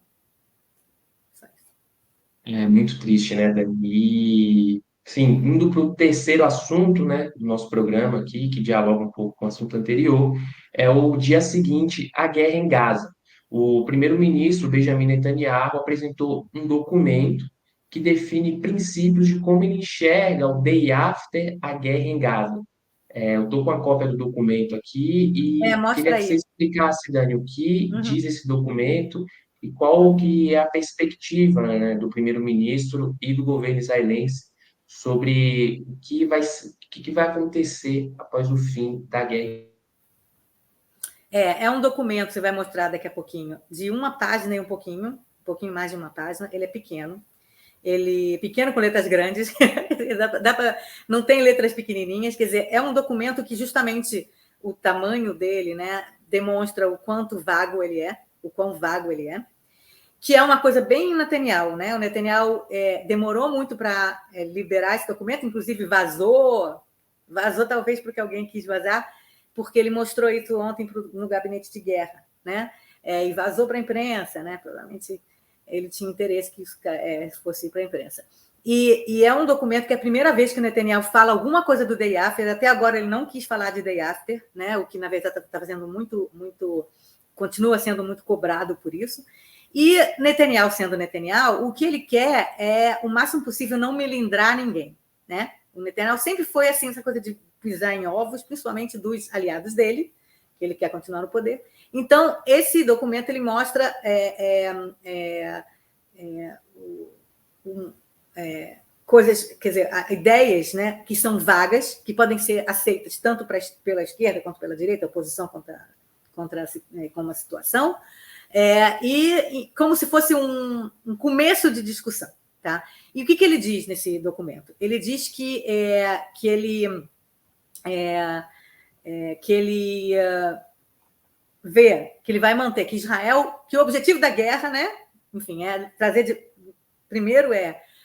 É muito triste, né, Dani? E, sim, indo para o terceiro assunto, né, do nosso programa aqui, que dialoga um pouco com o assunto anterior, é o dia seguinte à guerra em Gaza. O primeiro-ministro Benjamin Netanyahu apresentou um documento que define princípios de como ele enxerga o day after a guerra em Gaza. Eu estou com a cópia do documento aqui e queria Mostra que você aí. explicasse, Dani, o que diz esse documento e qual que é a perspectiva, né, do primeiro-ministro e do governo israelense sobre o que vai acontecer após o fim da guerra. É um documento, você vai mostrar daqui a pouquinho, de uma página e um pouquinho mais de uma página. Ele é pequeno. Pequeno com letras grandes, não tem letras pequenininhas, quer dizer, é um documento que justamente o tamanho dele, né, demonstra o quão vago ele é, que é uma coisa bem Netanyahu, né? O Netanyahu demorou muito para liberar esse documento, inclusive vazou talvez porque alguém quis vazar, porque ele mostrou isso ontem no gabinete de guerra, né? E vazou para a imprensa, né? Provavelmente ele tinha interesse que isso fosse para a imprensa. E é um documento que é a primeira vez que o Netanyahu fala alguma coisa do Day After. Até agora ele não quis falar de Day After, né? O que, na verdade, está fazendo muito, continua sendo muito cobrado por isso. E Netanyahu, sendo Netanyahu, o que ele quer é, o máximo possível, não melindrar ninguém, né? O Netanyahu sempre foi assim, essa coisa de pisar em ovos, principalmente dos aliados dele, que ele quer continuar no poder. Então, esse documento ele mostra coisas, quer dizer, ideias, né, que são vagas, que podem ser aceitas tanto pela esquerda quanto pela direita, a oposição contra uma situação, e como se fosse um começo de discussão. Tá? E o que ele diz nesse documento? Ele diz que ele vê que ele vai manter que Israel, que o objetivo da guerra, né, enfim, primeiro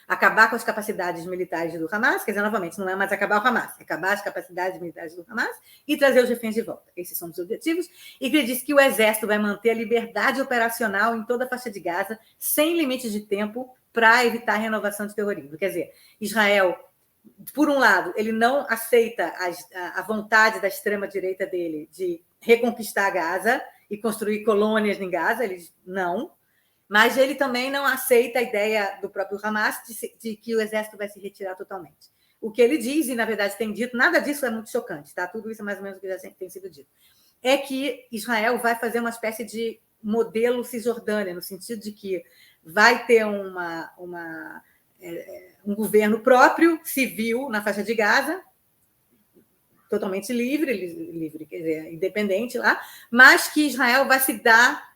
acabar com as capacidades militares do Hamas, quer dizer, novamente, não é mais acabar o Hamas, é acabar as capacidades militares do Hamas e trazer os reféns de volta. Esses são os objetivos. E ele diz que o exército vai manter a liberdade operacional em toda a faixa de Gaza, sem limites de tempo, para evitar a renovação de terrorismo. Quer dizer, Israel, por um lado, ele não aceita a vontade da extrema-direita dele de reconquistar Gaza e construir colônias em Gaza, ele diz não, mas ele também não aceita a ideia do próprio Hamas de que o exército vai se retirar totalmente. O que ele diz, e na verdade tem dito, nada disso é muito chocante, tá? Tudo isso é mais ou menos o que já tem sido dito, é que Israel vai fazer uma espécie de modelo Cisjordânia, no sentido de que vai ter um governo próprio, civil, na faixa de Gaza, totalmente livre, quer dizer, independente lá, mas que Israel vai se dar,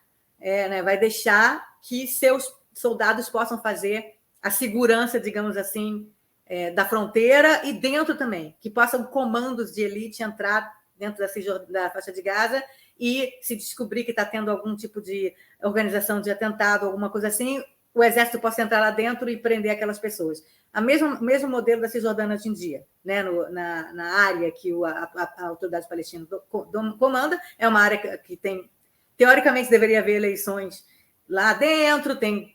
vai deixar que seus soldados possam fazer a segurança, digamos assim, da fronteira e dentro também, que possam comandos de elite entrar dentro da faixa de Gaza e se descobrir que está tendo algum tipo de organização de atentado, alguma coisa assim, o exército possa entrar lá dentro e prender aquelas pessoas. O mesmo modelo da Cisjordânia hoje em dia, né? Na área que a autoridade palestina comanda, é uma área que tem, teoricamente, deveria haver eleições lá dentro, tem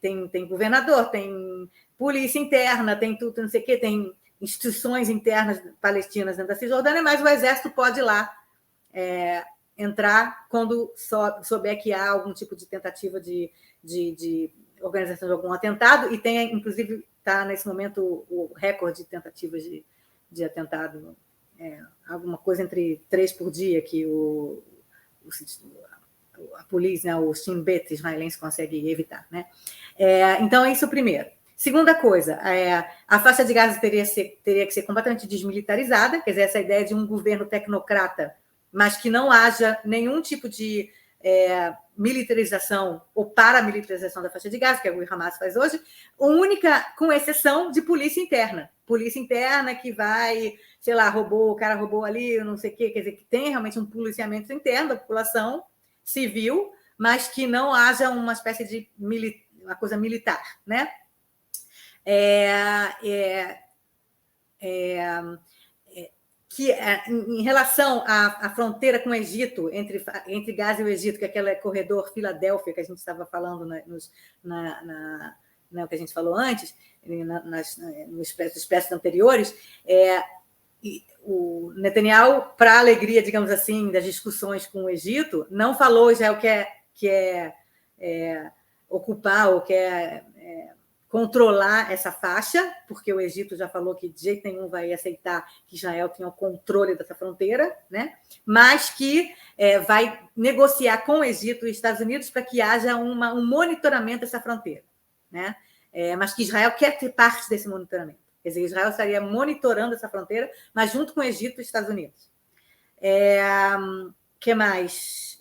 governador, tem polícia interna, tem tudo, não sei o quê, tem instituições internas palestinas dentro da Cisjordânia, mas o exército pode ir lá entrar quando souber que há algum tipo de tentativa de organização de algum atentado, e tem, inclusive, está nesse momento o recorde de tentativas de atentado, alguma coisa entre 3 por dia que a polícia, né, o Shin Bet israelense consegue evitar. Né? Então, é isso primeiro. Segunda coisa, a faixa de Gaza teria que ser completamente desmilitarizada, quer dizer, essa ideia de um governo tecnocrata, mas que não haja nenhum tipo de militarização ou paramilitarização da faixa de Gaza, que é o que o Hamas faz hoje, com exceção de polícia interna. Polícia interna que vai, sei lá, o cara roubou ali, não sei o quê, quer dizer, que tem realmente um policiamento interno da população civil, mas que não haja uma espécie de uma coisa militar, né? Que em relação à fronteira com o Egito, entre Gaza e o Egito, que é aquele corredor Filadélfia que a gente estava falando no que a gente falou antes, nos expressos anteriores, o Netanyahu, para a alegria, digamos assim, das discussões com o Egito, não falou Israel quer ocupar ou quer controlar essa faixa, porque o Egito já falou que de jeito nenhum vai aceitar que Israel tenha o controle dessa fronteira, né? Mas que vai negociar com o Egito e Estados Unidos para que haja um monitoramento dessa fronteira, né? Mas que Israel quer ter parte desse monitoramento. Quer dizer, Israel estaria monitorando essa fronteira, mas junto com o Egito e os Estados Unidos. Que mais?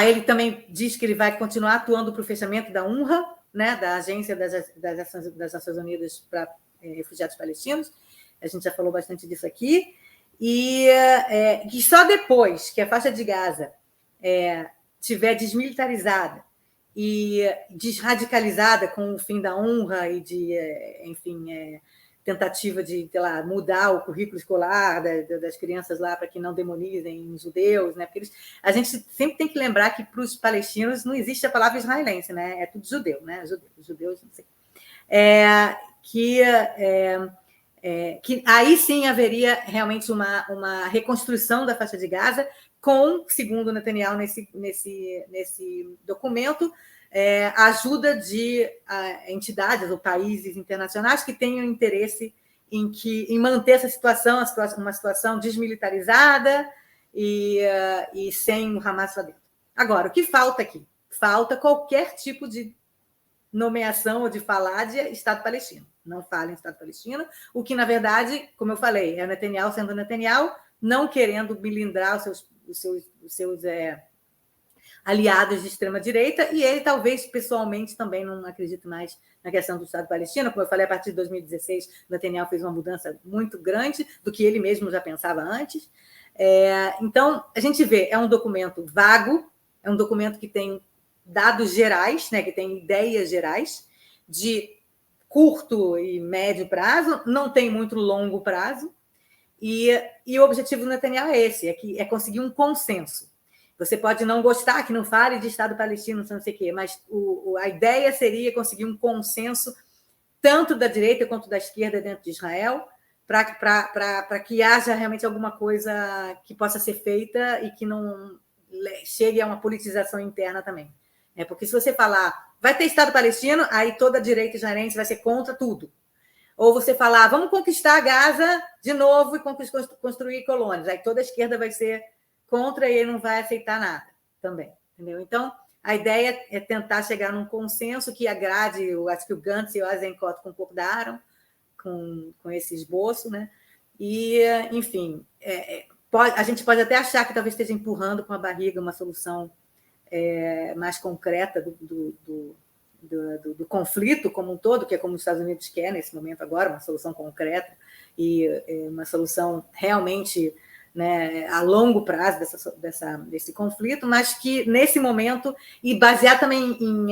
Ele também diz que ele vai continuar atuando para o fechamento da UNRWA, né, da Agência das Nações Unidas para Refugiados Palestinos. A gente já falou bastante disso aqui. E que só depois que a faixa de Gaza estiver desmilitarizada e desradicalizada com o fim da UNRWA e de, tentativa de, sei lá, mudar o currículo escolar das crianças lá para que não demonizem os judeus, né? Porque a gente sempre tem que lembrar que para os palestinos não existe a palavra israelense, né? É tudo judeu, né? Judeus, não sei. Que aí sim haveria realmente uma reconstrução da faixa de Gaza com, segundo Netanyahu nesse documento, a ajuda de entidades ou países internacionais que tenham interesse em manter essa situação, uma situação desmilitarizada e sem o Hamas lá dentro. Agora, o que falta aqui? Falta qualquer tipo de nomeação ou de falar de Estado palestino. Não fala em Estado palestino, o que, na verdade, como eu falei, é Netanyahu sendo Netanyahu, não querendo blindar os seus aliados de extrema-direita, e ele talvez pessoalmente também não acredite mais na questão do Estado palestino. Como eu falei, a partir de 2016, Netanyahu fez uma mudança muito grande do que ele mesmo já pensava antes. Então, a gente vê, é um documento vago, é um documento que tem dados gerais, né, que tem ideias gerais de curto e médio prazo, não tem muito longo prazo, e o objetivo do Netanyahu é esse, é conseguir um consenso. Você pode não gostar que não fale de Estado palestino, não sei o quê, mas a ideia seria conseguir um consenso tanto da direita quanto da esquerda dentro de Israel, para que haja realmente alguma coisa que possa ser feita e que não chegue a uma politização interna também. Porque se você falar, vai ter Estado palestino, aí toda a direita israelense vai ser contra tudo. Ou você falar, vamos conquistar Gaza de novo e construir colônias, aí toda a esquerda vai ser contra e ele não vai aceitar nada também. Entendeu? Então, a ideia é tentar chegar num consenso que agrade, eu acho que o Gantz e o Eisenkot concordaram com esse esboço, né? E, enfim, a gente pode até achar que talvez esteja empurrando com a barriga uma solução mais concreta do conflito como um todo, que é como os Estados Unidos querem nesse momento agora, uma solução concreta e uma solução realmente, né, a longo prazo desse conflito, mas que nesse momento, e baseado também em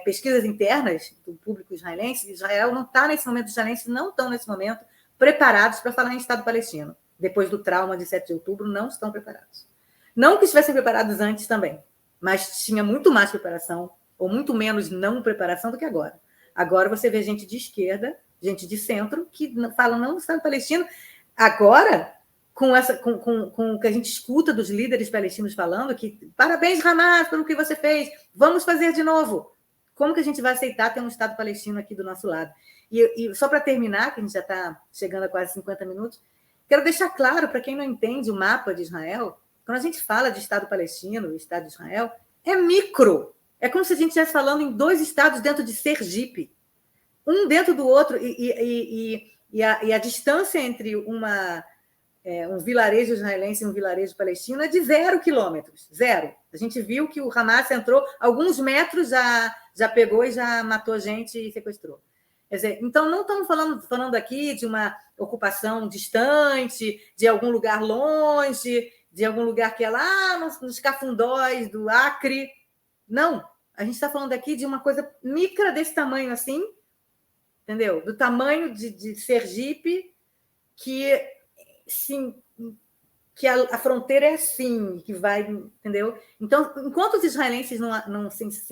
pesquisas internas do público israelense, Israel não está nesse momento, os israelenses não estão nesse momento preparados para falar em Estado palestino. Depois do trauma de 7 de outubro, não estão preparados. Não que estivessem preparados antes também, mas tinha muito mais preparação, ou muito menos não preparação do que agora. Agora você vê gente de esquerda, gente de centro, que falam não no Estado palestino. Agora, com o que a gente escuta dos líderes palestinos falando, que parabéns, Hamas, pelo que você fez, vamos fazer de novo. Como que a gente vai aceitar ter um Estado palestino aqui do nosso lado? E só para terminar, que a gente já está chegando a quase 50 minutos, quero deixar claro, para quem não entende o mapa de Israel, quando a gente fala de Estado palestino, Estado de Israel, é micro. É como se a gente estivesse falando em 2 estados dentro de Sergipe, um dentro do outro, e a distância entre um vilarejo israelense e um vilarejo palestino é de 0 quilômetros, 0. A gente viu que o Hamas entrou alguns metros, já pegou e já matou gente e sequestrou. Quer dizer, então, não estamos falando aqui de uma ocupação distante, de algum lugar longe, de algum lugar que é lá nos cafundós do Acre. Não, a gente está falando aqui de uma coisa micra desse tamanho assim, entendeu? Do tamanho de Sergipe, que a fronteira é assim, que vai, entendeu? Então, enquanto os israelenses não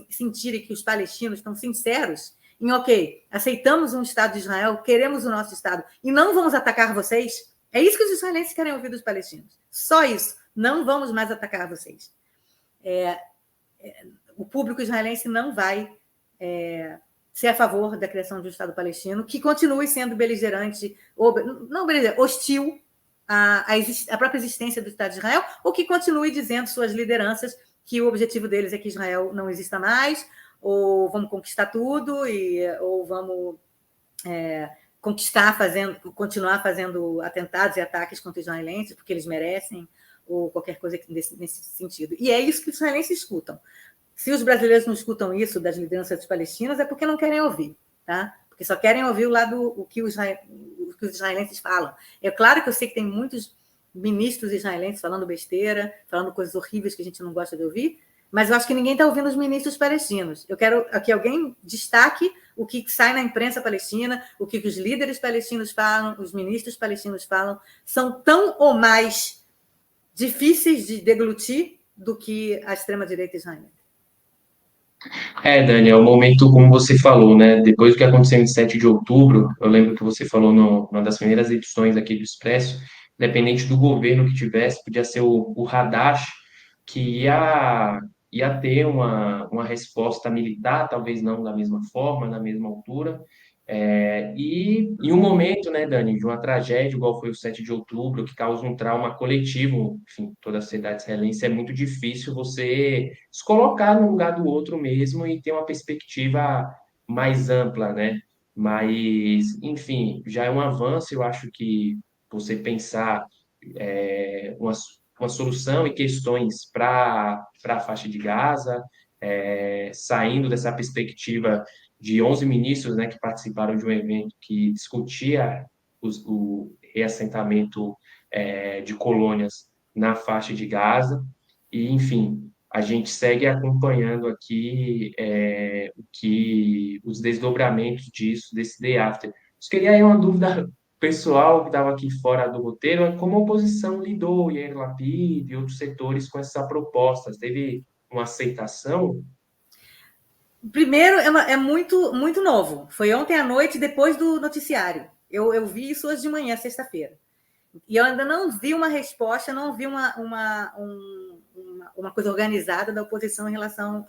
sentirem que os palestinos estão sinceros em, ok, aceitamos um Estado de Israel, queremos o nosso Estado, e não vamos atacar vocês, é isso que os israelenses querem ouvir dos palestinos. Só isso. Não vamos mais atacar vocês. O público israelense não vai ser a favor da criação de um Estado palestino, que continue sendo beligerante, hostil à própria existência do Estado de Israel, ou que continue dizendo suas lideranças que o objetivo deles é que Israel não exista mais, ou vamos conquistar tudo, ou vamos continuar fazendo atentados e ataques contra israelenses, porque eles merecem, ou qualquer coisa nesse sentido. E é isso que os israelenses escutam. Se os brasileiros não escutam isso das lideranças palestinas, é porque não querem ouvir, tá? Porque só querem ouvir o lado o que os israelenses falam. É claro que eu sei que tem muitos ministros israelenses falando besteira, falando coisas horríveis que a gente não gosta de ouvir, mas eu acho que ninguém está ouvindo os ministros palestinos. Eu quero que alguém destaque o que sai na imprensa palestina, o que os líderes palestinos falam, os ministros palestinos falam, são tão ou mais difíceis de deglutir do que a extrema-direita israelense. Dani, é o momento, como você falou, né? Depois do que aconteceu em 7 de outubro, eu lembro que você falou numa das primeiras edições aqui do Expresso, independente do governo que tivesse, podia ser o Haddad, que ia ter uma resposta militar, talvez não da mesma forma, na mesma altura. E em um momento, né, Dani, de uma tragédia, igual foi o 7 de outubro, que causa um trauma coletivo, enfim, toda a sociedade israelense, é muito difícil você se colocar no lugar do outro mesmo e ter uma perspectiva mais ampla, né? Mas, enfim, já é um avanço, eu acho que você pensar uma solução e questões para a faixa de Gaza, saindo dessa perspectiva de 11 ministros, né, que participaram de um evento que discutia o reassentamento de colônias na faixa de Gaza. E, enfim, a gente segue acompanhando aqui os desdobramentos disso, desse day after. Eu queria aí uma dúvida pessoal que estava aqui fora do roteiro, é como a oposição lidou, Yair Lapid e outros setores com essa proposta. Teve uma aceitação? Primeiro, é muito, muito novo. Foi ontem à noite, depois do noticiário. Eu vi isso hoje de manhã, sexta-feira. E eu ainda não vi uma resposta, não vi uma coisa organizada da oposição em relação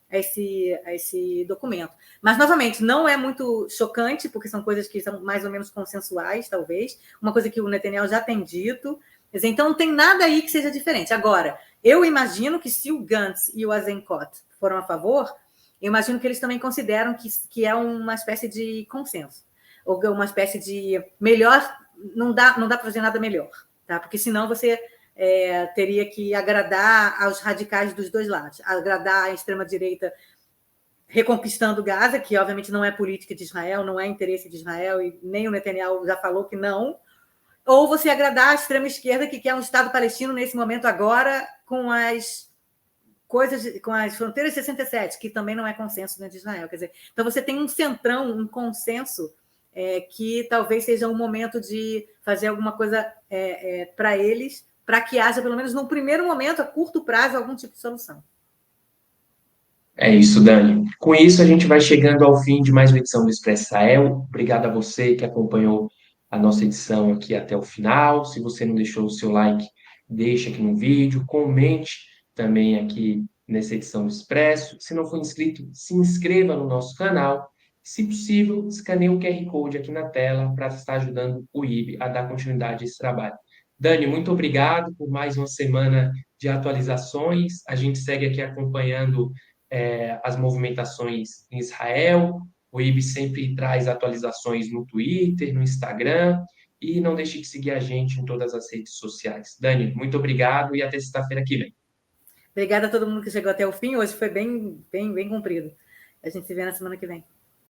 a esse documento. Mas, novamente, não é muito chocante, porque são coisas que são mais ou menos consensuais, talvez. Uma coisa que o Netanyahu já tem dito. Então, não tem nada aí que seja diferente. Agora, eu imagino que se o Gantz e o Eisenkot foram a favor, eu imagino que eles também consideram que é uma espécie de consenso, ou uma espécie de melhor, não dá para fazer nada melhor, tá? Porque senão você teria que agradar aos radicais dos dois lados, agradar a extrema-direita reconquistando Gaza, que obviamente não é política de Israel, não é interesse de Israel, e nem o Netanyahu já falou que não, ou você agradar a extrema-esquerda, que quer um Estado palestino nesse momento agora, com as fronteiras de 67, que também não é consenso dentro de Israel. Quer dizer, então você tem um centrão, um consenso, que talvez seja um momento de fazer alguma coisa para eles, para que haja, pelo menos no primeiro momento, a curto prazo, algum tipo de solução. É isso, Dani. Com isso, a gente vai chegando ao fim de mais uma edição do Expresso Israel. Obrigado a você que acompanhou a nossa edição aqui até o final. Se você não deixou o seu like, deixa aqui no vídeo, comente também aqui nessa edição do Expresso. Se não for inscrito, se inscreva no nosso canal. Se possível, escaneie o QR Code aqui na tela para estar ajudando o IB a dar continuidade a esse trabalho. Dani, muito obrigado por mais uma semana de atualizações. A gente segue aqui acompanhando as movimentações em Israel. O IB sempre traz atualizações no Twitter, no Instagram. E não deixe de seguir a gente em todas as redes sociais. Dani, muito obrigado e até sexta-feira que vem. Obrigada a todo mundo que chegou até o fim. Hoje foi bem, bem, bem comprido. A gente se vê na semana que vem.